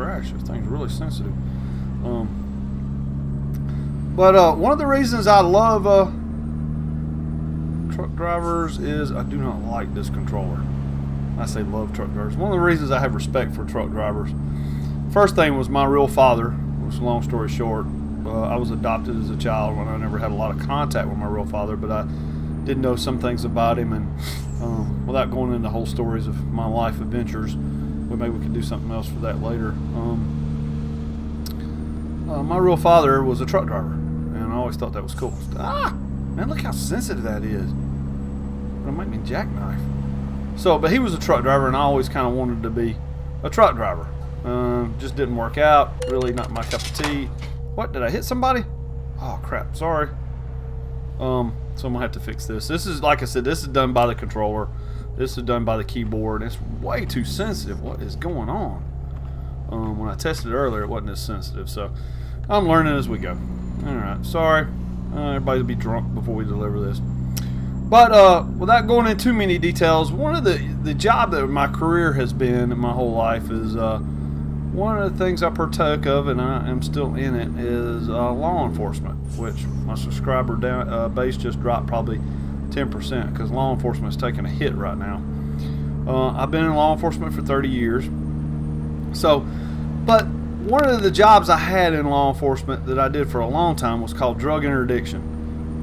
crash. This thing's really sensitive. But one of the reasons I love truck drivers is I do not like this controller. I say love truck drivers. One of the reasons I have respect for truck drivers, first thing was my real father, which long story short, I was adopted as a child when I never had a lot of contact with my real father, but I did know some things about him, and without going into whole stories of my life adventures, maybe we could do something else for that later. My real father was a truck driver, and I always thought that was cool. Man, look how sensitive that is. It'll make me jackknife. So, but he was a truck driver, and I always kind of wanted to be a truck driver. Just didn't work out. Really not my cup of tea. What, did I hit somebody? Oh crap, sorry. So I'm gonna have to fix this. This is, like I said, this is done by the controller. This is done by the keyboard. It's way too sensitive. What is going on? When I tested it earlier, it wasn't as sensitive. So I'm learning as we go. Alright, sorry. Everybody will be drunk before we deliver this. But without going into too many details, one of the job that my career has been my whole life is one of the things I partook of, and I am still in it, is law enforcement, which my subscriber base just dropped probably 10% because law enforcement is taking a hit right now. I've been in law enforcement for 30 years. So, but one of the jobs I had in law enforcement that I did for a long time was called drug interdiction.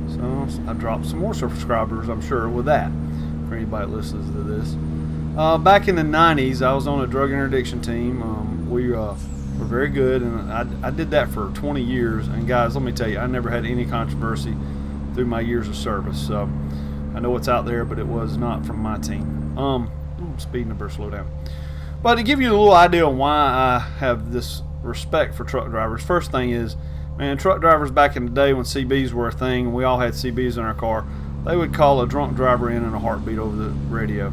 So I dropped some more subscribers, I'm sure, with that, for anybody that listens to this. Back in the 90s, I was on a drug interdiction team. We were very good, and I did that for 20 years. And guys, let me tell you, I never had any controversy through my years of service. So I know it's out there, but it was not from my team. Speeding, I better slow down. But to give you a little idea on why I have this respect for truck drivers, first thing is, man, truck drivers back in the day when CBs were a thing, and we all had CBs in our car, they would call a drunk driver in a heartbeat over the radio.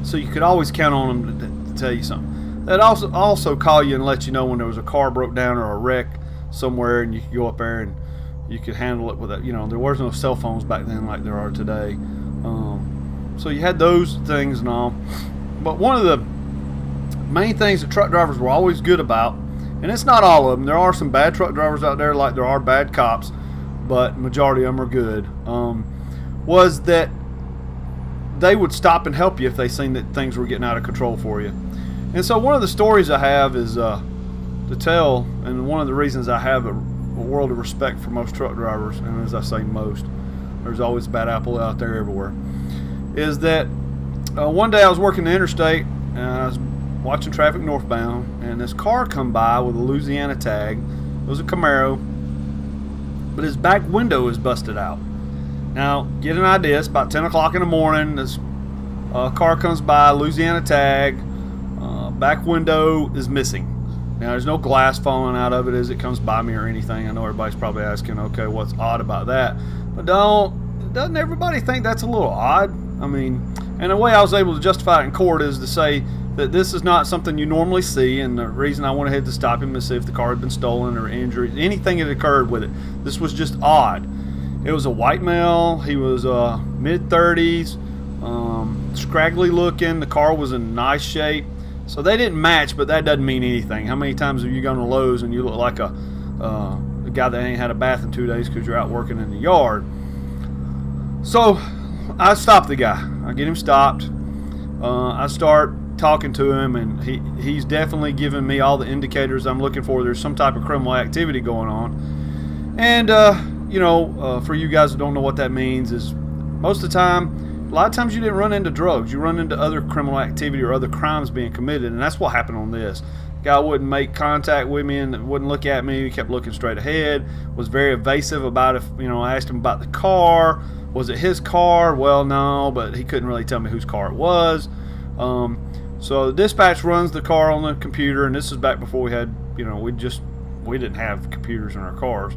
So you could always count on them to tell you something. They'd also call you and let you know when there was a car broke down or a wreck somewhere, and you could go up there and you could handle it with it. You know, there was no cell phones back then like there are today. So you had those things and all. But one of the main things that truck drivers were always good about, and it's not all of them, there are some bad truck drivers out there like there are bad cops, but majority of them are good, was that they would stop and help you if they seen that things were getting out of control for you. And so one of the stories I have is to tell, and one of the reasons I have a world of respect for most truck drivers, and as I say most, there's always a bad apple out there everywhere, is that one day I was working the interstate and I was watching traffic northbound, and this car come by with a Louisiana tag. It was a Camaro, but his back window is busted out. Now, get an idea, it's about 10 o'clock in the morning, this car comes by, Louisiana tag, back window is missing. Now, there's no glass falling out of it as it comes by me or anything. I know everybody's probably asking, okay, what's odd about that? But doesn't everybody think that's a little odd? I mean, and the way I was able to justify it in court is to say that this is not something you normally see, and the reason I went ahead to stop him is see if the car had been stolen or injured, anything had occurred with it. This was just odd. It was a white male. He was mid-30s, scraggly looking. The car was in nice shape. So they didn't match, but that doesn't mean anything. How many times have you gone to Lowe's and you look like a guy that ain't had a bath in 2 days because you're out working in the yard? So I stopped the guy. I get him stopped. I start talking to him, and he's definitely giving me all the indicators I'm looking for. There's some type of criminal activity going on. And, for you guys that don't know what that means, is most of the time, a lot of times you didn't run into drugs. You run into other criminal activity or other crimes being committed, and that's what happened on this. Guy wouldn't make contact with me and wouldn't look at me. He kept looking straight ahead, was very evasive about if, I asked him about the car. Was it his car? Well, no, but he couldn't really tell me whose car it was. So the dispatch runs the car on the computer, and this is back before we had, we didn't have computers in our cars.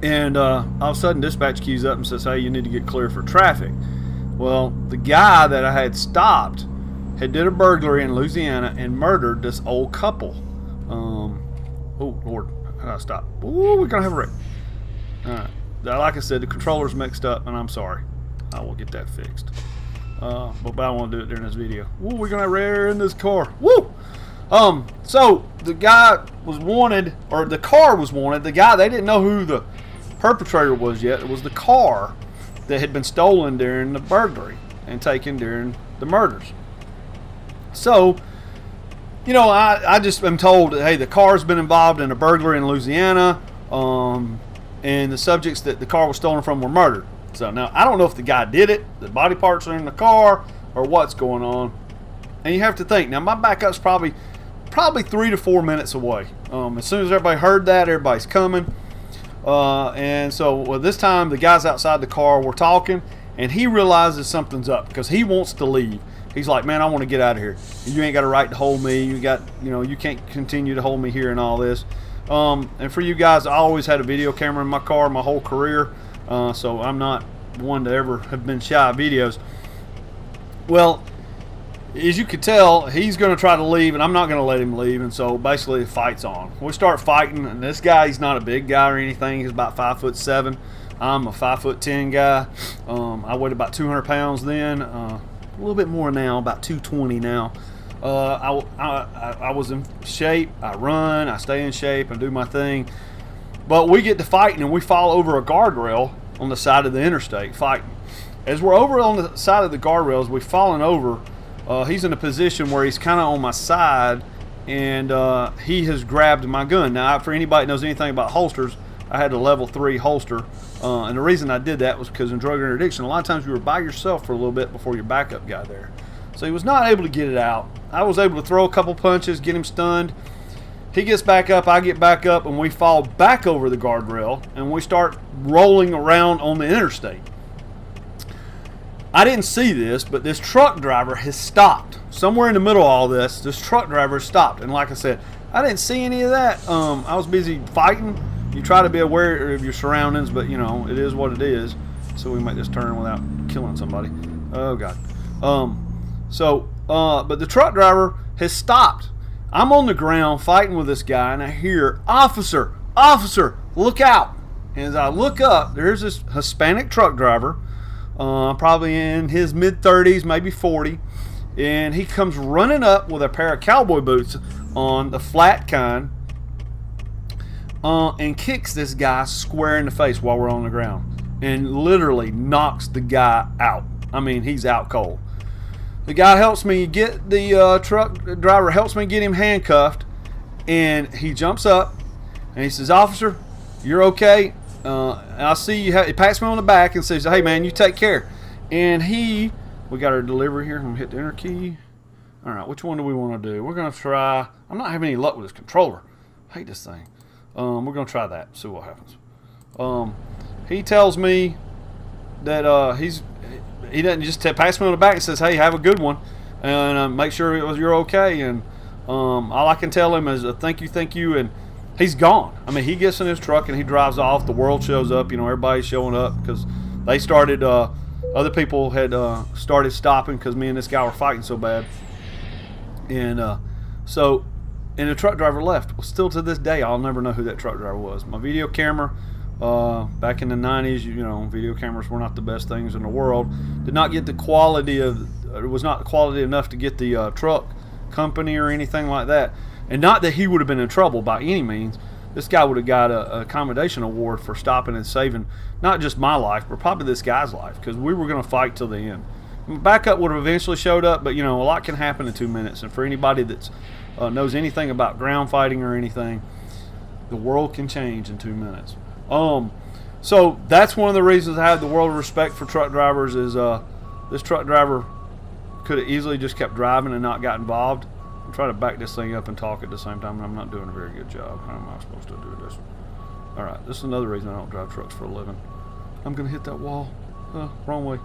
And all of a sudden, dispatch keys up and says, hey, you need to get clear for traffic. Well, the guy that I had stopped had did a burglary in Louisiana and murdered this old couple. Oh, Lord, I gotta stop. Ooh, we're gonna have a wreck. All right. Like I said, the controller's mixed up, and I'm sorry. I will get that fixed. But I don't want to do it during this video. Ooh, we're gonna rear in this car. Woo! So the guy was wanted, or the car was wanted. The guy, they didn't know who the perpetrator was yet. It was the car that had been stolen during the burglary and taken during the murders. So, you know, I just am told that, hey, the car's been involved in a burglary in Louisiana, and the subjects that the car was stolen from were murdered. So now I don't know if the guy did it, the body parts are in the car, or what's going on. And you have to think, now my backup's probably 3 to 4 minutes away. As soon as everybody heard that, everybody's coming. And so this time the guys outside the car were talking, and he realizes something's up because he wants to leave. He's like, man, I want to get out of here. You ain't got a right to hold me. You can't continue to hold me here and all this. And for you guys, I always had a video camera in my car my whole career. So I'm not one to ever have been shy of videos. Well, as you could tell, he's going to try to leave, and I'm not going to let him leave. And so basically, the fight's on. We start fighting, and this guy, he's not a big guy or anything. He's about 5'7". I'm a 5'10" guy. I weighed about 200 pounds then. A little bit more now, about 220 now. I was in shape. I run. I stay in shape and do my thing. But we get to fighting, and we fall over a guardrail on the side of the interstate fighting. As we're over on the side of the guardrails, we've fallen over. He's in a position where he's kind of on my side, and he has grabbed my gun. Now, for anybody that knows anything about holsters, I had a level 3 holster. And the reason I did that was because in drug interdiction, a lot of times you were by yourself for a little bit before your backup got there. So he was not able to get it out. I was able to throw a couple punches, get him stunned. He gets back up, I get back up, and we fall back over the guardrail, and we start rolling around on the interstate. I didn't see this, but this truck driver has stopped. Somewhere in the middle of all this, this truck driver stopped. And like I said, I didn't see any of that. I was busy fighting. You try to be aware of your surroundings, but, you know, it is what it is. So we make this turn without killing somebody. Oh, God. But the truck driver has stopped. I'm on the ground fighting with this guy, and I hear, officer, look out. And as I look up, there's this Hispanic truck driver, probably in his mid-30s, maybe 40, and he comes running up with a pair of cowboy boots on, the flat kind, and kicks this guy square in the face while we're on the ground, and literally knocks the guy out. I mean, he's out cold. The guy helps me get, the truck driver helps me get him handcuffed, and he jumps up, and he says, officer, you're okay? I see you. He pats me on the back and says, hey, man, you take care. And we got our delivery here. I'm going to hit the enter key. All right, which one do we want to do? We're going to try, I'm not having any luck with this controller. I hate this thing. We're going to try that, see what happens. He tells me that he doesn't just pass me on the back and says, hey, have a good one, and make sure you're okay. And all I can tell him is thank you, and he's gone. I mean, he gets in his truck and he drives off. The world shows up. You know, everybody's showing up because they started, other people had started stopping because me and this guy were fighting so bad. And and the truck driver left. Well, still to this day, I'll never know who that truck driver was. My video camera, back in the 90s, you know, video cameras were not the best things in the world. Did not get the quality of, it was not quality enough to get the truck company or anything like that. And not that he would have been in trouble by any means. This guy would have got a accommodation award for stopping and saving not just my life, but probably this guy's life, because we were going to fight till the end. Backup would have eventually showed up, but, you know, a lot can happen in 2 minutes. And for anybody that knows anything about ground fighting or anything, the world can change in 2 minutes. So that's one of the reasons I have the world of respect for truck drivers is this truck driver could have easily just kept driving and not got involved. I'm trying to back this thing up and talk at the same time, and I'm not doing a very good job. How am I supposed to do this? All right, this is another reason I don't drive trucks for a living. I'm going to hit that wall. Wrong way.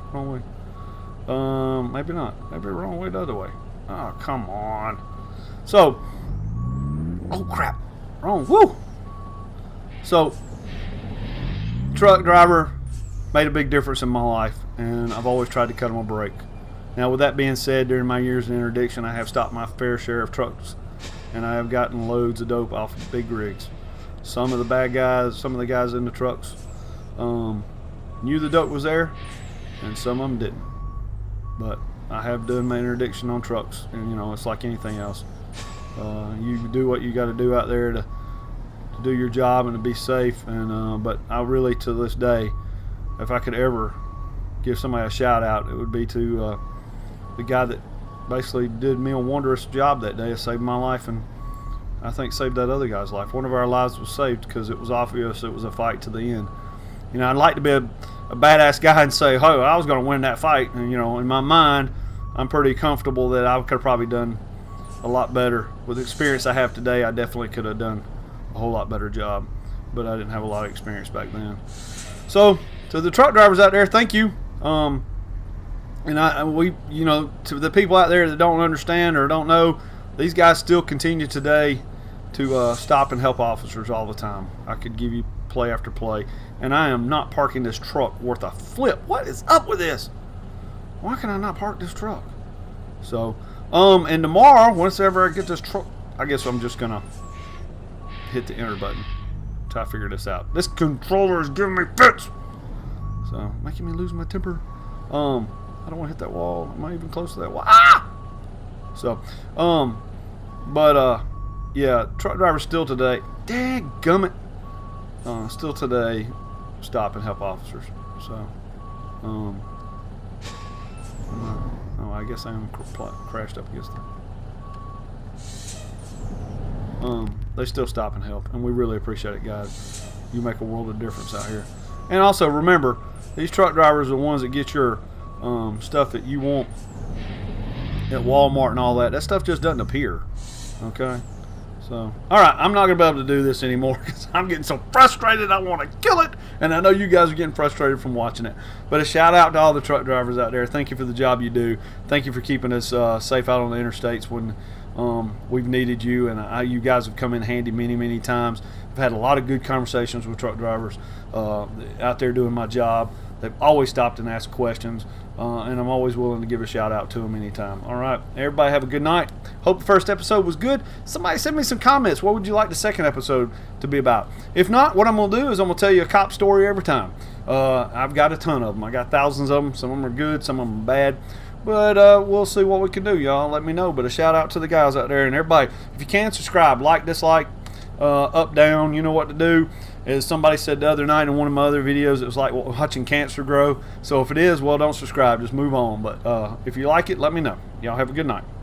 Maybe not. Maybe wrong way the other way. Oh, come on. So, oh crap. Wrong. Woo! So, truck driver made a big difference in my life, and I've always tried to cut him a break. Now, with that being said, during my years in interdiction, I have stopped my fair share of trucks, and I have gotten loads of dope off of big rigs. Some of the bad guys, some of the guys in the trucks knew the dope was there, and some of them didn't. But I have done my interdiction on trucks, and, you know, it's like anything else. You do what you got to do out there to do your job and to be safe. And but I really, to this day, if I could ever give somebody a shout out, it would be to the guy that basically did me a wondrous job that day. It saved my life, and I think saved that other guy's life. One of our lives was saved because it was obvious it was a fight to the end. You know, I'd like to be a badass guy and say, "Oh, I was going to win that fight." And you know, in my mind, I'm pretty comfortable that I could have probably done a lot better. With the experience I have today, I definitely could have done a whole lot better job, but I didn't have a lot of experience back then. So, to the truck drivers out there, thank you. And we, you know, to the people out there that don't understand or don't know, these guys still continue today to stop and help officers all the time. I could give you play after play, and I am not parking this truck worth a flip. What is up with this? Why can I not park this truck? So, and tomorrow, once ever I get this truck, I guess I'm just gonna hit the enter button, try to figure this out. This controller is giving me fits, so making me lose my temper. I don't want to hit that wall. Am I even close to that wall? Ah! So, yeah, truck drivers still today, dadgummit, still today stop and help officers. So, oh, I guess I am crashed up against them. They still stop and help, and we really appreciate it, guys. You make a world of difference out here. And also remember, these truck drivers are the ones that get your stuff that you want at Walmart and all that. That stuff just doesn't appear. Okay? So, alright, I'm not going to be able to do this anymore because I'm getting so frustrated I want to kill it. And I know you guys are getting frustrated from watching it. But a shout out to all the truck drivers out there. Thank you for the job you do. Thank you for keeping us safe out on the interstates when we've needed you. And you guys have come in handy many, many times. I've had a lot of good conversations with truck drivers out there doing my job. They've always stopped and asked questions, and I'm always willing to give a shout out to them anytime. All right, everybody have a good night. Hope the first episode was good. Somebody send me some comments. What would you like the second episode to be about? If not, what I'm going to do is I'm going to tell you a cop story every time. I've got a ton of them. I got thousands of them. Some of them are good, some of them are bad. But we'll see what we can do, y'all. Let me know. But a shout out to the guys out there. And everybody, if you can, subscribe, like, dislike, up, down, you know what to do. As somebody said the other night in one of my other videos, it was like watching cancer grow. So if it is, well, don't subscribe. Just move on. But if you like it, let me know. Y'all have a good night.